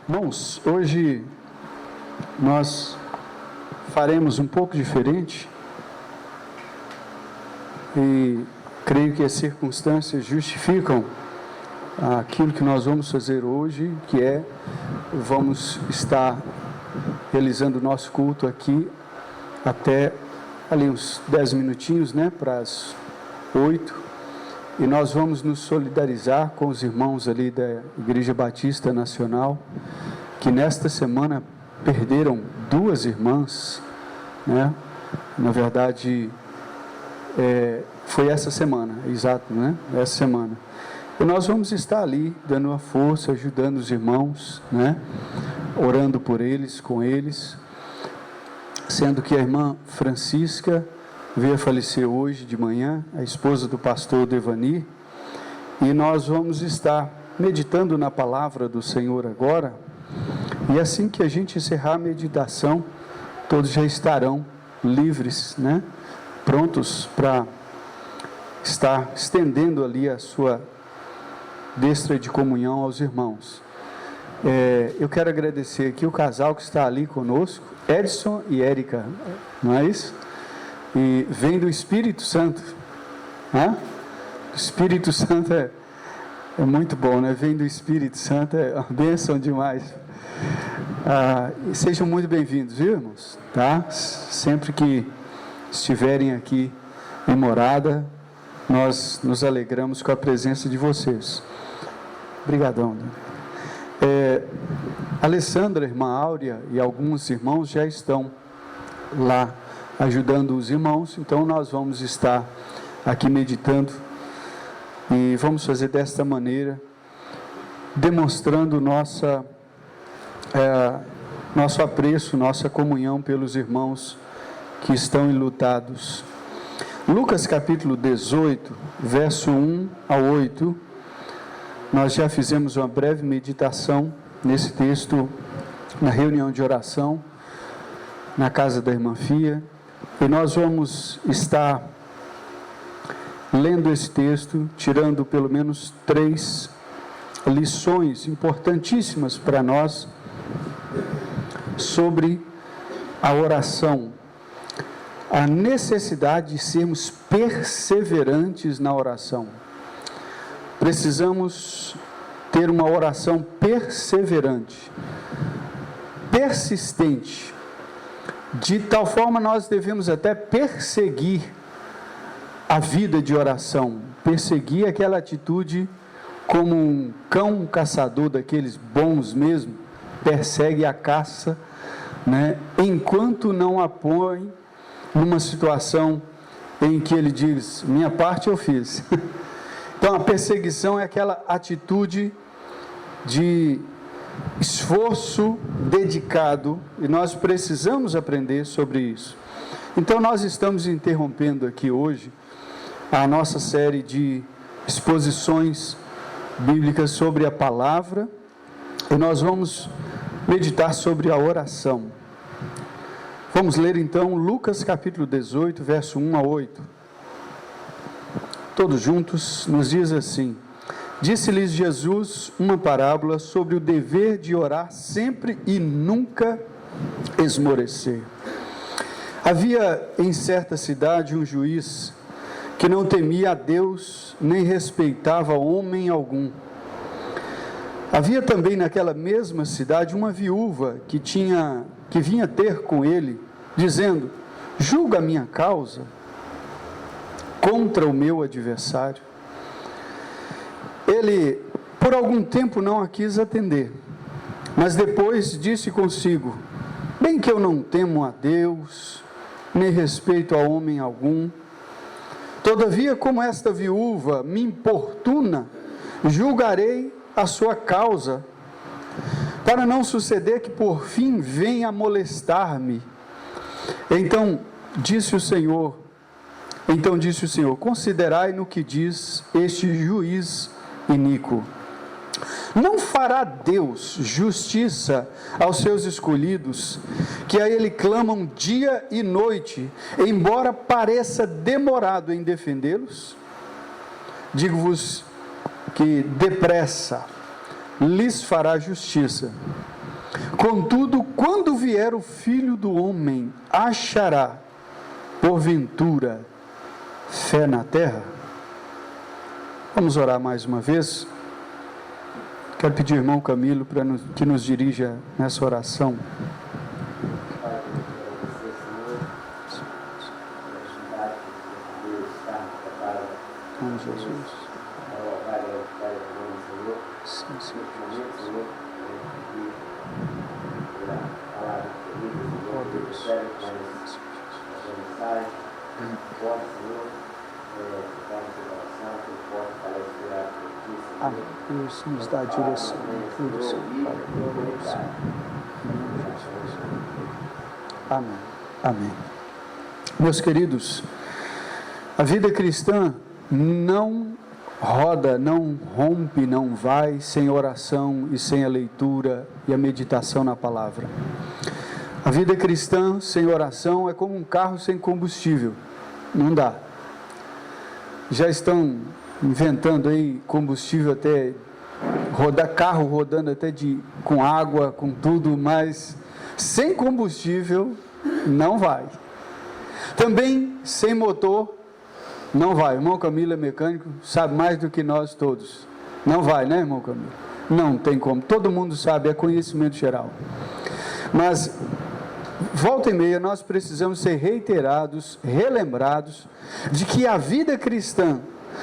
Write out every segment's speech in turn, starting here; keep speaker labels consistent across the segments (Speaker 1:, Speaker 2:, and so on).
Speaker 1: Irmãos, hoje nós faremos um pouco diferente e creio que as circunstâncias justificam aquilo que nós vamos fazer hoje, que é, vamos estar realizando o nosso culto aqui até ali uns 10 minutinhos, para as 8, e nós vamos nos solidarizar com os irmãos ali da Igreja Batista Nacional, que nesta semana perderam 2 irmãs, na verdade, foi essa semana, exato, essa semana. E nós vamos estar ali, dando uma força, ajudando os irmãos, orando por eles, com eles, sendo que a irmã Francisca veio a falecer hoje de manhã, a esposa do pastor Devanir, e nós vamos estar meditando na palavra do Senhor agora, e assim que a gente encerrar a meditação, todos já estarão livres, prontos para estar estendendo ali a sua destra de comunhão aos irmãos. Eu quero agradecer aqui o casal que está ali conosco, Edson e Érica, não é isso? E vem do Espírito Santo, O Espírito Santo é muito bom, Vem do Espírito Santo, é uma bênção demais. E sejam muito bem-vindos, viu, irmãos? Sempre que estiverem aqui em morada, nós nos alegramos com a presença de vocês. Obrigadão. Alessandra, irmã Áurea e alguns irmãos já estão lá ajudando os irmãos, então nós vamos estar aqui meditando e vamos fazer desta maneira, demonstrando nosso apreço, nossa comunhão pelos irmãos que estão enlutados. Lucas capítulo 18, verso 1 a 8, nós já fizemos uma breve meditação nesse texto na reunião de oração na casa da irmã Fia, e nós vamos estar lendo esse texto, tirando pelo menos 3 lições importantíssimas para nós sobre a oração, a necessidade de sermos perseverantes na oração. Precisamos ter uma oração perseverante, persistente. De tal forma nós devemos até perseguir a vida de oração, perseguir aquela atitude como um cão caçador daqueles bons mesmo, persegue a caça, enquanto não a põe numa situação em que ele diz, minha parte eu fiz. Então a perseguição é aquela atitude de esforço dedicado, e nós precisamos aprender sobre isso. Então nós estamos interrompendo aqui hoje a nossa série de exposições bíblicas sobre a palavra, e nós vamos meditar sobre a oração. Vamos ler então Lucas capítulo 18, verso 1 a 8. Todos juntos, nos diz assim: Disse-lhes Jesus uma parábola sobre o dever de orar sempre e nunca esmorecer. Havia em certa cidade um juiz que não temia a Deus, nem respeitava homem algum. Havia também naquela mesma cidade uma viúva que vinha ter com ele, dizendo, julga a minha causa contra o meu adversário. Ele, por algum tempo, não a quis atender, mas depois disse consigo, bem que eu não temo a Deus, nem respeito a homem algum, todavia, como esta viúva me importuna, julgarei a sua causa, para não suceder que por fim venha a molestar-me. Então disse o Senhor, considerai no que diz este juiz iníquo. Não fará Deus justiça aos seus escolhidos, que a Ele clamam dia e noite, embora pareça demorado em defendê-los? Digo-vos que depressa lhes fará justiça. Contudo, quando vier o Filho do Homem, achará, porventura, fé na terra? Vamos orar mais uma vez. Quero pedir ao irmão Camilo que nos dirija nessa oração. Em Jesus. Sim, Senhor Jesus. Oh Deus. Amém. Deus nos dá a direção. Tudo, Senhor. Amém. Amém. Meus queridos, a vida cristã não roda, não rompe, não vai sem oração e sem a leitura e a meditação na palavra. A vida cristã sem oração é como um carro sem combustível. Não dá. Já estão inventando aí combustível até carro rodando até com água, com tudo, mas sem combustível não vai. Também sem motor não vai. O irmão Camilo é mecânico, sabe mais do que nós todos. Não vai, né, irmão Camilo? Não tem como. Todo mundo sabe, é conhecimento geral. Mas volta e meia nós precisamos ser reiterados, relembrados de que a vida cristã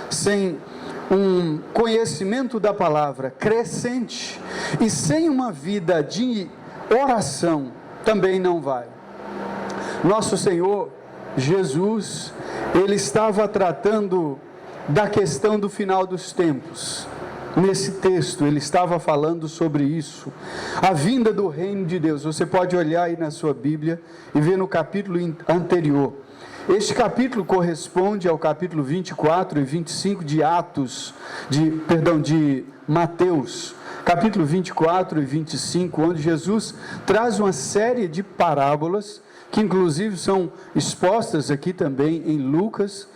Speaker 1: sem um conhecimento da palavra crescente e sem uma vida de oração também não vai. Nosso Senhor Jesus, Ele estava tratando da questão do final dos tempos. Nesse texto, Ele estava falando sobre isso, a vinda do reino de Deus. Você pode olhar aí na sua Bíblia e ver no capítulo anterior. Este capítulo corresponde ao capítulo 24 e 25 de Mateus, capítulo 24 e 25, onde Jesus traz uma série de parábolas, que inclusive são expostas aqui também em Lucas,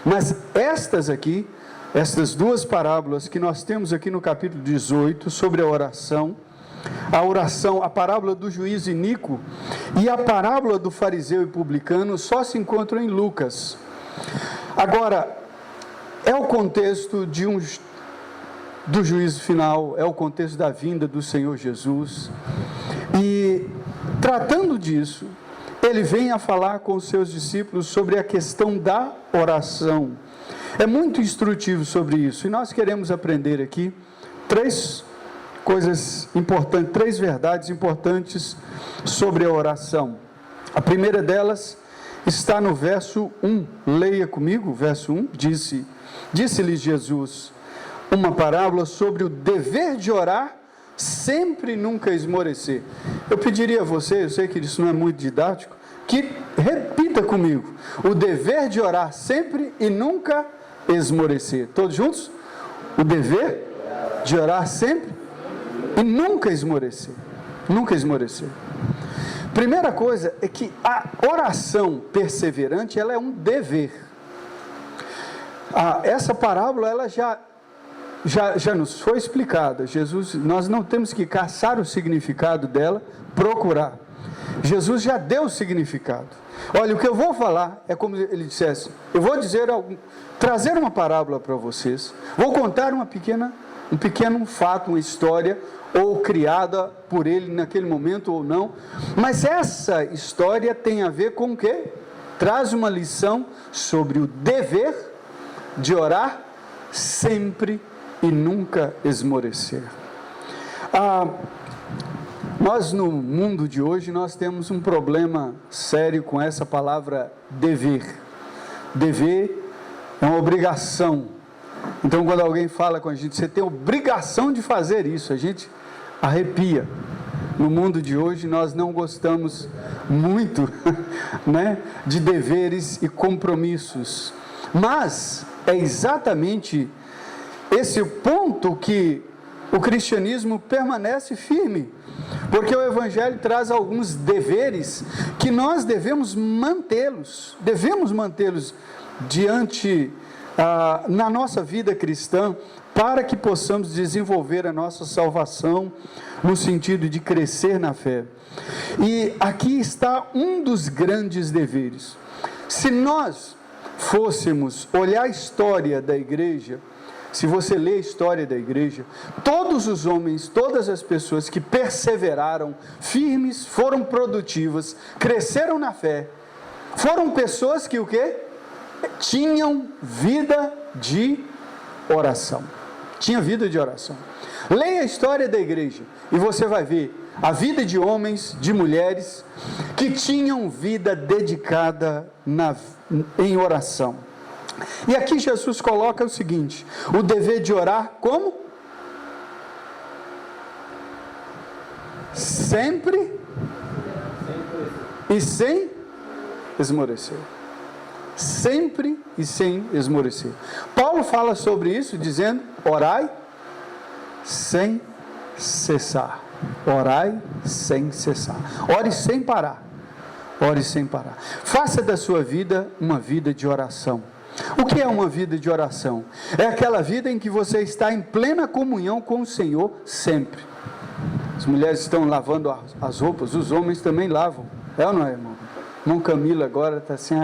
Speaker 1: mas estas duas parábolas que nós temos aqui no capítulo 18, sobre a oração, a parábola do juiz iníquo e a parábola do fariseu e publicano só se encontram em Lucas. Agora, é o contexto do juízo final, é o contexto da vinda do Senhor Jesus, e tratando disso, ele vem a falar com os seus discípulos sobre a questão da oração. É muito instrutivo sobre isso, e nós queremos aprender aqui três coisas importantes, três verdades importantes sobre a oração. A primeira delas está no verso 1, leia comigo, verso 1, disse-lhes Jesus uma parábola sobre o dever de orar sempre e nunca esmorecer. Eu pediria a você, eu sei que isso não é muito didático, que repita comigo, o dever de orar sempre e nunca esmorecer. Todos juntos? O dever de orar sempre e nunca esmorecer. Nunca esmorecer. Primeira coisa é que a oração perseverante, ela é um dever. Essa parábola, ela já nos foi explicada. Nós não temos que caçar o significado dela, procurar. Jesus já deu o significado. Olha, o que eu vou falar é como ele dissesse, eu vou trazer uma parábola para vocês, vou contar um pequeno fato, uma história, ou criada por ele naquele momento ou não, mas essa história tem a ver com o quê? Traz uma lição sobre o dever de orar sempre e nunca esmorecer. Nós no mundo de hoje, nós temos um problema sério com essa palavra dever. Dever é uma obrigação. Então quando alguém fala com a gente, você tem obrigação de fazer isso, a gente arrepia. No mundo de hoje nós não gostamos muito né, de deveres e compromissos, mas é exatamente esse o ponto que o cristianismo permanece firme, porque o Evangelho traz alguns deveres que nós devemos mantê-los diante, na nossa vida cristã, para que possamos desenvolver a nossa salvação no sentido de crescer na fé. E aqui está um dos grandes deveres. Se nós fôssemos olhar a história da igreja, se você ler a história da igreja, todos os homens, todas as pessoas que perseveraram, firmes, foram produtivas, cresceram na fé, foram pessoas que o quê? Tinham vida de oração. Tinha vida de oração. Leia a história da igreja e você vai ver a vida de homens, de mulheres que tinham vida dedicada em oração. E aqui Jesus coloca o seguinte: o dever de orar como? Sempre e sem esmorecer. Sempre e sem esmorecer. Paulo fala sobre isso dizendo: orai sem cessar. Orai sem cessar. Ore sem parar. Ore sem parar. Faça da sua vida uma vida de oração. O que é uma vida de oração? É aquela vida em que você está em plena comunhão com o Senhor sempre. As mulheres estão lavando as roupas, os homens também lavam. É ou não é, irmão? Irmão Camilo agora está sem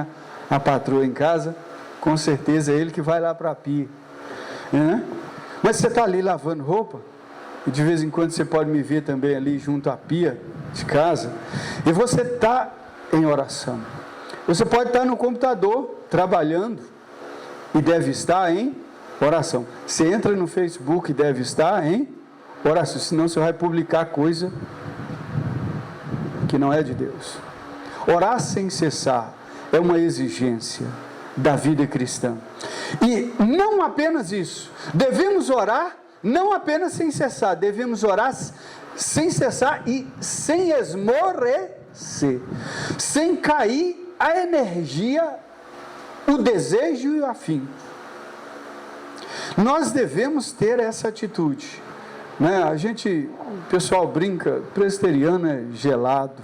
Speaker 1: a patroa em casa, com certeza é ele que vai lá para a pia. Né? Mas você está ali lavando roupa, e de vez em quando você pode me ver também ali junto à pia de casa, e você está em oração. Você pode estar no computador trabalhando e deve estar em oração. Você entra no Facebook e deve estar em oração, senão você vai publicar coisa que não é de Deus. Orar sem cessar é uma exigência da vida cristã. E não apenas isso, devemos orar não apenas sem cessar, devemos orar sem cessar e sem esmorecer, sem cair a energia, o desejo e o afim. Nós devemos ter essa atitude, né? O pessoal brinca, presbiteriano é gelado,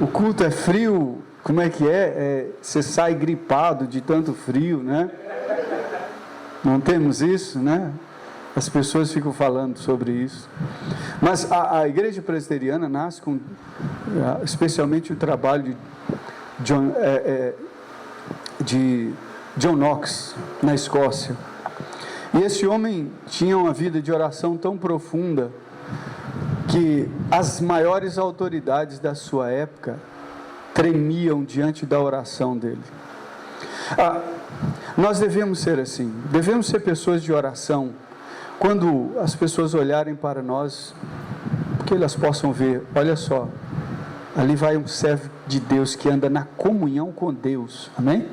Speaker 1: o culto é frio, como é que é? Você sai gripado de tanto frio, né? Não temos isso, né? As pessoas ficam falando sobre isso. Mas a igreja presbiteriana nasce com, especialmente o trabalho de John Knox, na Escócia. E esse homem tinha uma vida de oração tão profunda que as maiores autoridades da sua época tremiam diante da oração dele. Nós devemos ser assim, devemos ser pessoas de oração. Quando as pessoas olharem para nós, que elas possam ver, olha só, ali vai um servo de Deus que anda na comunhão com Deus, amém?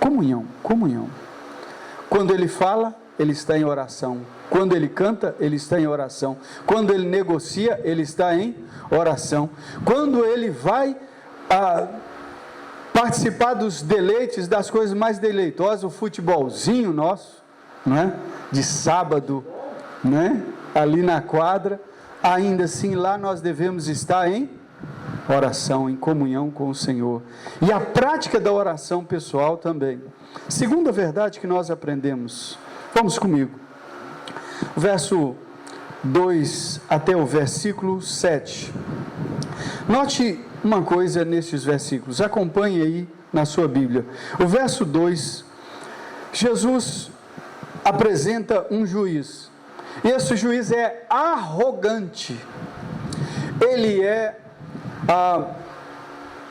Speaker 1: Comunhão. Quando ele fala, ele está em oração. Quando ele canta, ele está em oração. Quando ele negocia, ele está em oração. Quando ele vai participar dos deleites, das coisas mais deleitosas, o futebolzinho nosso, não é? De sábado, né? Ali na quadra, ainda assim lá nós devemos estar em oração, em comunhão com o Senhor. E a prática da oração pessoal também. Segunda verdade que nós aprendemos, vamos comigo, verso 2 até o versículo 7. Note uma coisa nesses versículos, acompanhe aí na sua Bíblia. O verso 2, Jesus apresenta um juiz. Esse juiz é arrogante, ele é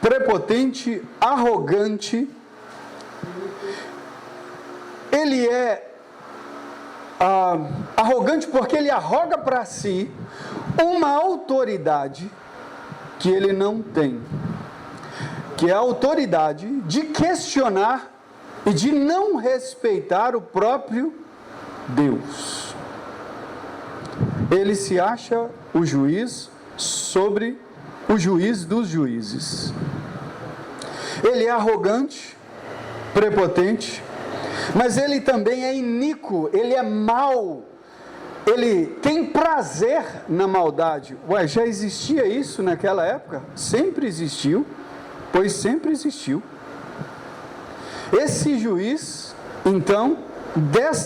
Speaker 1: prepotente, arrogante, ele é arrogante porque ele arroga para si uma autoridade que ele não tem, que é a autoridade de questionar e de não respeitar o próprio Deus. Ele se acha o juiz sobre o juiz dos juízes. Ele é arrogante, prepotente, mas ele também é iníquo, ele é mau, ele tem prazer na maldade. Já existia isso naquela época? Sempre existiu, pois sempre existiu. Esse juiz, então,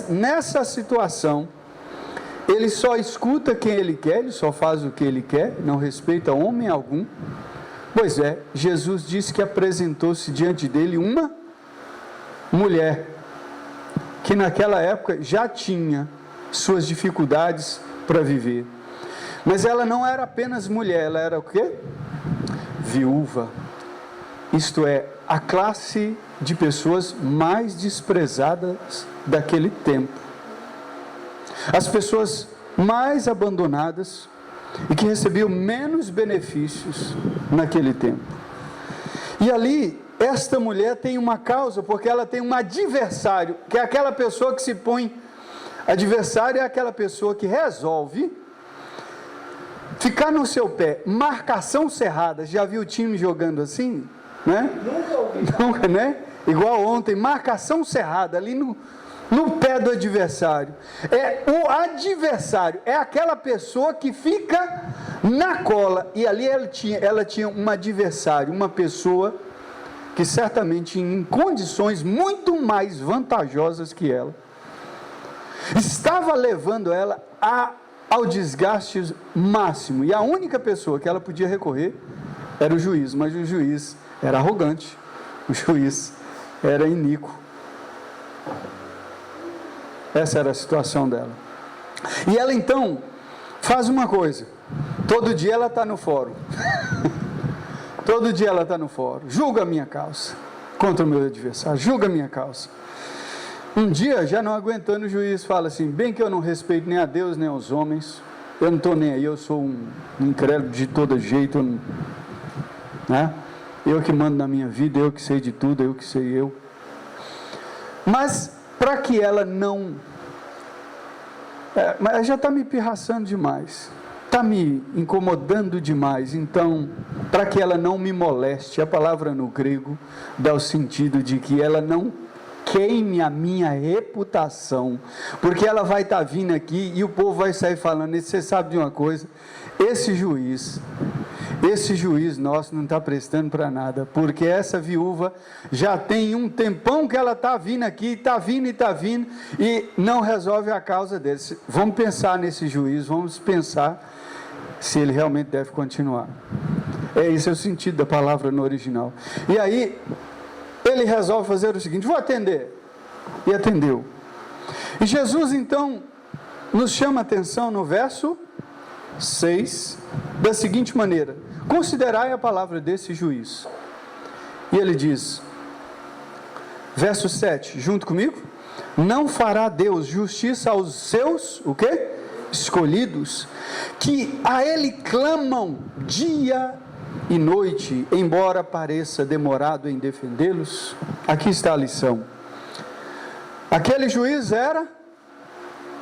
Speaker 1: nessa situação, ele só escuta quem ele quer, ele só faz o que ele quer, não respeita homem algum. Pois é, Jesus disse que apresentou-se diante dele uma mulher, que naquela época já tinha suas dificuldades para viver. Mas ela não era apenas mulher, ela era o quê? Viúva. Isto é, a classe de pessoas mais desprezadas daquele tempo. As pessoas mais abandonadas e que recebiam menos benefícios naquele tempo. E ali, esta mulher tem uma causa, porque ela tem um adversário, que é aquela pessoa que se põe... Adversário é aquela pessoa que resolve ficar no seu pé. Marcação cerrada. Já viu o time jogando assim? Né? Nunca, né? Igual ontem, marcação cerrada ali no pé do adversário. O adversário é aquela pessoa que fica na cola. E ali ela tinha um adversário, uma pessoa que certamente em condições muito mais vantajosas que ela, estava levando ela ao desgaste máximo. E a única pessoa que ela podia recorrer era o juiz. Mas o juiz era arrogante, o juiz era iníquo. Essa era a situação dela. E ela então faz uma coisa: todo dia ela está no fórum. Todo dia ela está no fórum. Julga a minha causa contra o meu adversário, julga a minha causa. Um dia, já não aguentando, o juiz fala assim: bem que eu não respeito nem a Deus nem aos homens, eu não estou nem aí, eu sou um incrédulo de todo jeito, né? Eu que mando na minha vida, eu que sei de tudo, eu que sei eu. Mas para que ela não... mas ela já está me pirraçando demais, está me incomodando demais, então, para que ela não me moleste, a palavra no grego dá o sentido de que ela não queime a minha reputação, porque ela vai estar vindo aqui e o povo vai sair falando: você sabe de uma coisa, esse juiz nosso não está prestando para nada, porque essa viúva já tem um tempão que ela está vindo aqui, está vindo e não resolve a causa dele. Vamos pensar nesse juiz, vamos pensar se ele realmente deve continuar. Esse é o sentido da palavra no original. E aí ele resolve fazer o seguinte: vou atender. E atendeu. E Jesus então nos chama a atenção no verso 6 da seguinte maneira: considerai a palavra desse juiz. E ele diz, verso 7, junto comigo: não fará Deus justiça aos seus, o quê? Escolhidos, que a ele clamam dia e noite, embora pareça demorado em defendê-los? Aqui está a lição. Aquele juiz era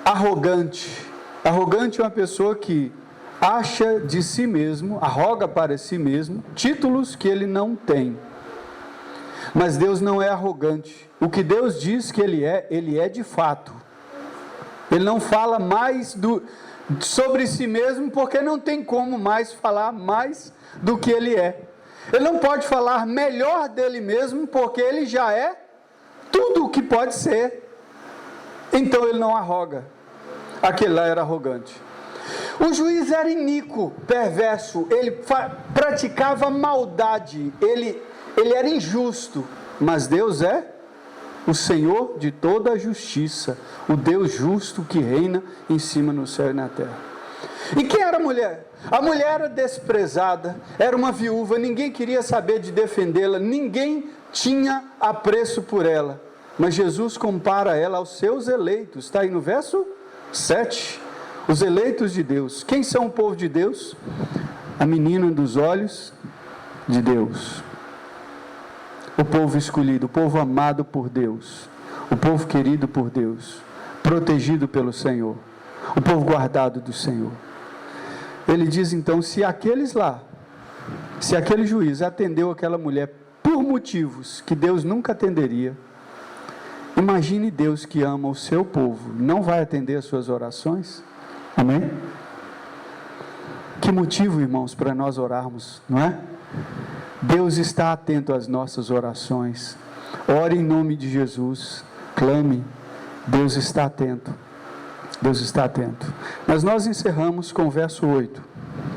Speaker 1: arrogante. Arrogante é uma pessoa que acha de si mesmo, arroga para si mesmo títulos que ele não tem. Mas Deus não é arrogante. O que Deus diz que ele é de fato. Ele não fala mais sobre si mesmo, porque não tem como mais falar mais do que ele é. Ele não pode falar melhor dele mesmo, porque ele já é tudo o que pode ser. Então ele não arroga. Aquele lá era arrogante. O juiz era iníquo, perverso, ele praticava maldade, ele era injusto, mas Deus é o Senhor de toda a justiça, o Deus justo que reina em cima no céu e na terra. E quem era a mulher? A mulher era desprezada, era uma viúva, ninguém queria saber de defendê-la, ninguém tinha apreço por ela, mas Jesus compara ela aos seus eleitos. Está aí no verso 7, os eleitos de Deus. Quem são o povo de Deus? A menina dos olhos de Deus, o povo escolhido, o povo amado por Deus, o povo querido por Deus, protegido pelo Senhor, o povo guardado do Senhor. Ele diz então: se aquele juiz atendeu aquela mulher por motivos que Deus nunca atenderia, imagine Deus que ama o seu povo, não vai atender as suas orações? Amém? Que motivo, irmãos, para nós orarmos, não é? Deus está atento às nossas orações. Ore em nome de Jesus, clame, Deus está atento. Deus está atento. Mas nós encerramos com o verso 8.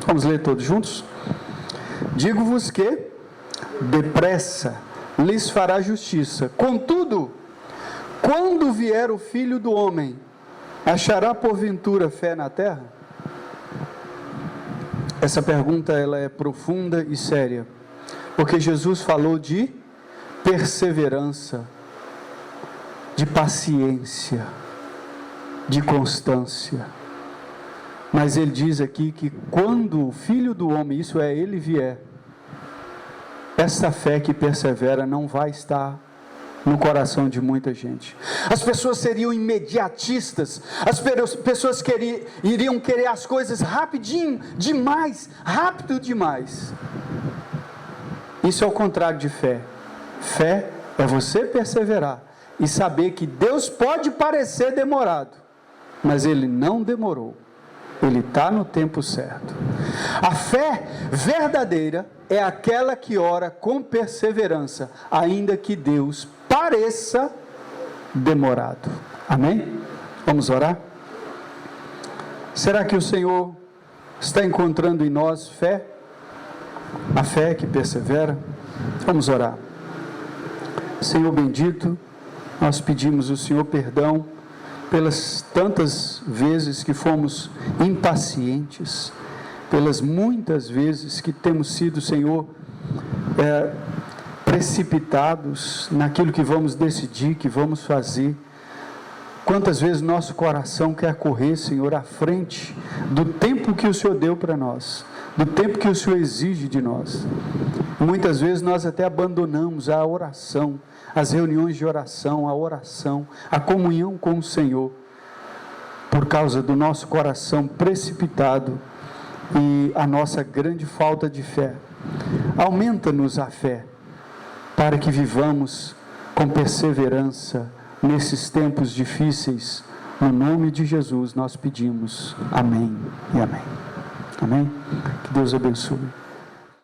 Speaker 1: Vamos ler todos juntos? Digo-vos que depressa lhes fará justiça. Contudo, quando vier o Filho do Homem, achará porventura fé na terra? Essa pergunta ela é profunda e séria, porque Jesus falou de perseverança, de paciência, de constância. Mas ele diz aqui que quando o Filho do Homem, isso é, ele vier, essa fé que persevera não vai estar no coração de muita gente. As pessoas seriam imediatistas, as pessoas iriam querer as coisas rapidinho, demais, rápido demais. Isso é o contrário de fé. Fé é você perseverar e saber que Deus pode parecer demorado, mas Ele não demorou. Ele está no tempo certo. A fé verdadeira é aquela que ora com perseverança, ainda que Deus pareça demorado. Amém? Vamos orar? Será que o Senhor está encontrando em nós fé? A fé que persevera? Vamos orar. Senhor bendito, nós pedimos ao Senhor perdão pelas tantas vezes que fomos impacientes, pelas muitas vezes que temos sido, Senhor, precipitados naquilo que vamos decidir, que vamos fazer. Quantas vezes nosso coração quer correr, Senhor, à frente do tempo que o Senhor deu para nós, do tempo que o Senhor exige de nós. Muitas vezes nós até abandonamos a oração, as reuniões de oração, a comunhão com o Senhor, por causa do nosso coração precipitado e a nossa grande falta de fé. Aumenta-nos a fé, para que vivamos com perseverança nesses tempos difíceis. No nome de Jesus nós pedimos. Amém e amém. Amém? Que Deus abençoe.